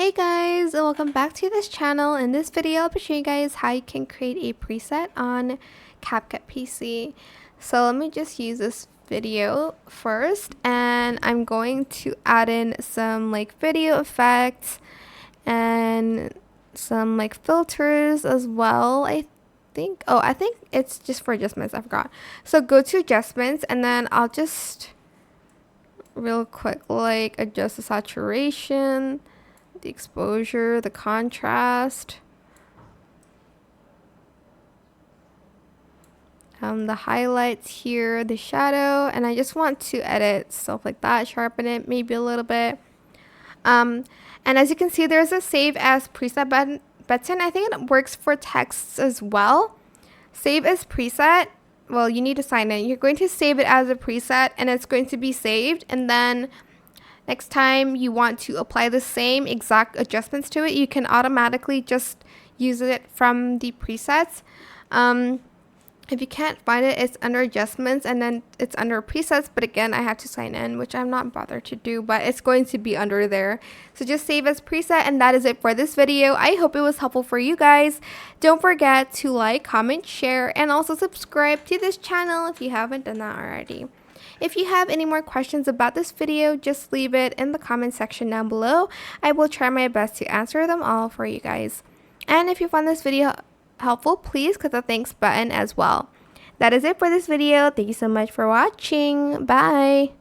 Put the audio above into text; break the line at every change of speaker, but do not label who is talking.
Hey guys, and welcome back to this channel. In this video, I'll be showing you guys how you can create a preset on CapCut PC. So let me just use this video first, and I'm going to add in some video effects and some filters as well. I think it's just for adjustments. I forgot. So go to adjustments, and then I'll just real quick adjust the saturation, the exposure, the contrast, the highlights here, the shadow, and I just want to edit stuff like that, sharpen it maybe a little bit. And as you can see, there's a save as preset button. I think it works for texts as well. Save as preset. Well, you need to sign in. You're going to save it as a preset, and it's going to be saved, and then next time you want to apply the same exact adjustments to it, you can automatically just use it from the presets. If you can't find it, it's under adjustments, and then it's under presets, but again, I had to sign in, which I'm not bothered to do, but it's going to be under there. So just save as preset, and that is it for this video. I hope it was helpful for you guys. Don't forget to like, comment, share, and also subscribe to this channel if you haven't done that already. If you have any more questions about this video, just leave it in the comment section down below. I will try my best to answer them all for you guys. And if you found this video helpful, please click the thanks button as well. That is it for this video. Thank you so much for watching. Bye.